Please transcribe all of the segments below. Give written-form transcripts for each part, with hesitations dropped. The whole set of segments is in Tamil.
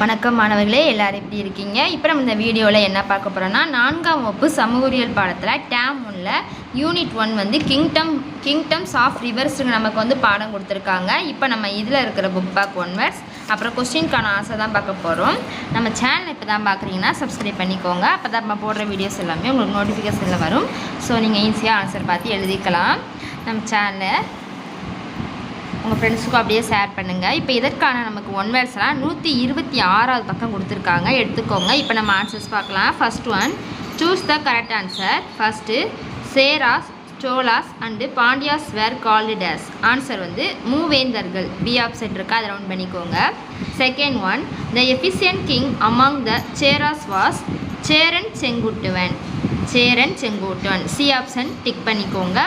வணக்கம் மாணவர்களே, எல்லாரும் எப்படி இருக்கீங்க? இப்போ நம்ம இந்த வீடியோவில் என்ன பார்க்க போகிறோன்னா, 4ஆம் வகுப்பு சமூகவியல் பாடத்தில் டேம் 1ல் யூனிட் 1 வந்து கிங்டம்ஸ் ஆஃப் ரிவர்ஸுக்கு நமக்கு வந்து பாடம் கொடுத்துருக்காங்க. இப்போ நம்ம இதில் இருக்கிற புக் பேக் 1 வேர்ட்ஸ் அப்புறம் கொஸ்டின்கான ஆன்சர் தான் பார்க்க போகிறோம். நம்ம சேனல் இப்போ தான் பார்க்குறீங்கன்னா சப்ஸ்கிரைப் பண்ணிக்கோங்க. அப்போ தான் நம்ம போடுற வீடியோஸ் எல்லாமே உங்களுக்கு நோட்டிஃபிகேஷனில் வரும். ஸோ நீங்கள் ஈஸியாக ஆன்சர் பார்த்து எழுதிக்கலாம். நம்ம சேனலை உங்கள் ஃப்ரெண்ட்ஸுக்கும் அப்படியே ஷேர் பண்ணுங்கள். இப்போ இதற்கான நமக்கு 1 வேர்ட்ஸ்லாம் 126வது பக்கம் கொடுத்துருக்காங்க, எடுத்துக்கோங்க. இப்போ நம்ம ஆன்சர்ஸ் பார்க்கலாம். First one, choose the correct answer. First, Cheras, Cholas and Pandyas were called dash. Answer வந்து மூவேந்தர்கள். பி ஆப்ஷன் இருக்கா, அதை ரவுண்ட் பண்ணிக்கோங்க. Second one, the efficient king among the Cheras was Cheran Senguttuvan. Cheran Senguttuvan. C option tick பண்ணிக்கோங்க.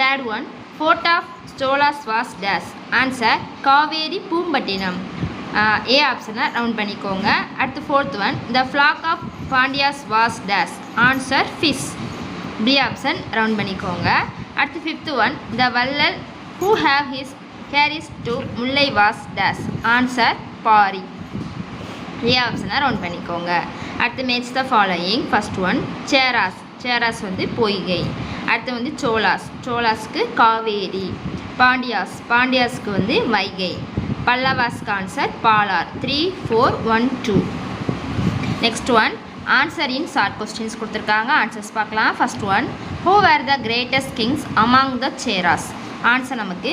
Third one, fort of Cholas was dash. Answer Kaveri Poompattinam. A ஆப்ஷனை ரவுண்ட் பண்ணிக்கோங்க. அடுத்து fourth one, the flag of Pandyas was dash. Answer fish. B option round பண்ணிக்கோங்க. அடுத்து fifth one, the vallal who gave his carriage to Mullai was dash. Answer Pari. A ஆப்ஷனை ரவுண்ட் பண்ணிக்கோங்க. அடுத்து match the following. First one, Cheras. Cheras வந்து பொய்கை. அடுத்து வந்து சோலாஸ். சோலாஸ்க்கு காவேரி. பாண்டியாஸ். பாண்டியாஸ்க்கு வந்து வைகை. பல்லவாஸ்க்கு answer Palar. 3, 4, 1, 2. Next one, answer in short questions கொடுத்துருக்காங்க. ஆன்சர்ஸ் பார்க்கலாம். First one, who were the greatest kings among the Cheras. Answer நமக்கு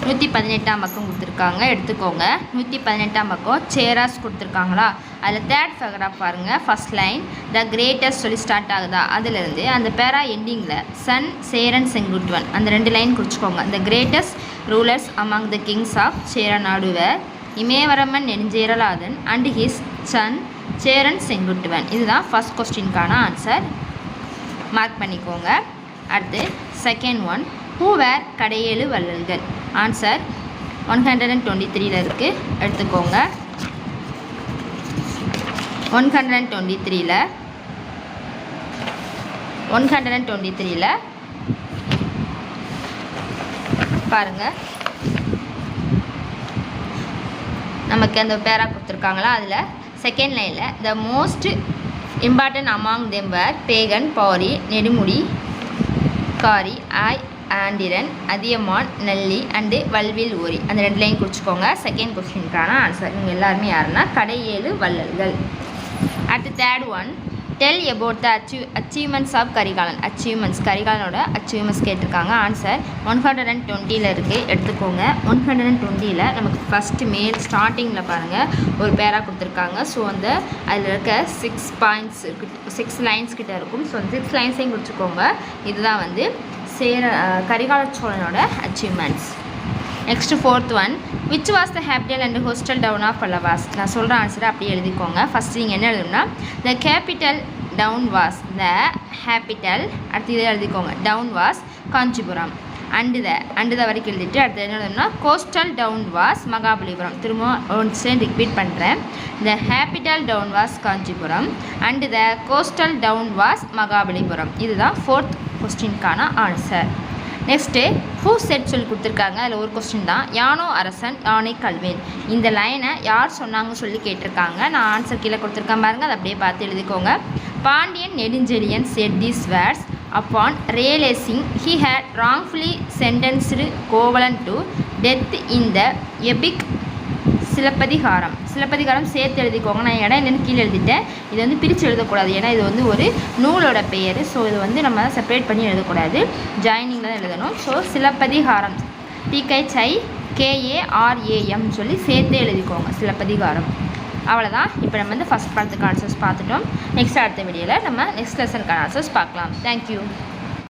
118ஆம் பக்கம் கொடுத்துருக்காங்க, எடுத்துக்கோங்க. 118ஆம் பக்கம் சேராஸ் கொடுத்துருக்காங்களா, அதில் தேர்ட் பேராகிராஃப் பாருங்கள். ஃபர்ஸ்ட் லைன் த கிரேட்டஸ்ட் சொல்லி ஸ்டார்ட் ஆகுதா, அதிலிருந்து அந்த பேரா எண்டிங்கில் சன் சேரன் செங்குட்டுவன் அந்த 2 லைன் குறிச்சிக்கோங்க. The greatest rulers among the kings of சேரநாடுவர் Imayavaramban Nedunjeralathan and his son Cheran Senguttuvan. இதுதான் ஃபர்ஸ்ட் கொஸ்டின்கான ஆன்சர், மார்க் பண்ணிக்கோங்க. அடுத்து செகண்ட் ஒன், ஹூ வேர் கடையேழு வள்ளல்கள். ஆன்சர் 123ல் இருக்குது, எடுத்துக்கோங்க. 123ல் பாருங்கள், நமக்கு அந்த பேரா கொடுத்துருக்காங்களா, அதில் செகண்ட் லைனில் the most important among them were Pegan Pari Nedumudi Kari Ay ஆண்டிரன் Athiyaman Nalli and வல்வில் ஓரி அந்த 2 லைன் குறிச்சிக்கோங்க. செகண்ட் கொஸ்டினுக்கான ஆன்சர். இவங்க எல்லாருமே யாருன்னா கடையேழு வள்ளல்கள். அடுத்து third one, tell about the achievements of Karikalan. Achievements, கரிகாலனோட அச்சீவ்மெண்ட்ஸ் கேட்டிருக்காங்க. ஆன்சர் 120ல் இருக்குது, எடுத்துக்கோங்க. 120ல் நமக்கு ஃபஸ்ட்டு மேல் ஸ்டார்டிங்கில் பாருங்கள் ஒரு பேரா கொடுத்துருக்காங்க. ஸோ அந்த அதில் இருக்க 6 பாயிண்ட்ஸ் இருக்குது, 6 லைன்ஸ் கிட்ட இருக்கும். ஸோ அந்த 6 லைன்ஸையும் குறிச்சிக்கோங்க. இதுதான் வந்து கரிகால சோழனோட achievements. Next fourth one, which was the capital and coastal town of Pallavas. நான் சொல்கிற ஆன்சரை அப்படியே எழுதிக்கோங்க. ஃபஸ்ட் நீங்கள் என்ன எழுதணும்னா the capital town was the capital, அடுத்து இதை எழுதிக்கோங்க, town was Kanchipuram. And the வரைக்கும் எழுதிட்டு அடுத்து என்ன எழுதணும்னா கோஸ்டல் டவுன் வாஸ் மகாபலிபுரம். திரும்ப ஒன்ஸ் ரிப்பீட் பண்ணுறேன். The capital town was Kanchipuram and the coastal town was Mahabalipuram. இதுதான் ஃபோர்த் கொஸ்டின்கான ஆன்சர். நெக்ஸ்ட்டு ஹூ செட் சொல்லி கொடுத்துருக்காங்க. அதில் ஒரு கொஸ்டின் தான், யானோ அரசன் யானை கல்வேன். இந்த லைனை யார் சொன்னாங்கன்னு சொல்லி கேட்டிருக்காங்க. நான் ஆன்சர் கீழே கொடுத்துருக்கேன் பாருங்கள், அதை அப்படியே பார்த்து எழுதிக்கோங்க. Pandian Nedunchezhiyan said these words upon realizing he had wrongfully sentenced Kovalan to death in the epic Silappatikaram. Silappatikaram சேர்த்து எழுதிக்கோங்க. நான் இடம் என்னென்னு கீழே எழுதிட்டேன். இது வந்து பிரித்து எழுதக்கூடாது, ஏன்னா இது வந்து ஒரு நூலோட பெயர். ஸோ இது வந்து நம்ம செப்பரேட் பண்ணி எழுதக்கூடாது, ஜாயினிங்கில் தான் எழுதணும். ஸோ சிலப்பதிகாரம் TKARAM சொல்லி சேர்த்து எழுதிக்கோங்க, சிலப்பதிகாரம். அவ்வளோதான். இப்போ நம்ம வந்து ஃபஸ்ட் படத்துக்கு ஆன்சர்ஸ் பார்த்துட்டோம். நெக்ஸ்ட் அடுத்த வீடியோவில் நம்ம நெக்ஸ்ட் லெசனுக்கான ஆன்சர்ஸ் பார்க்கலாம். தேங்க்யூ.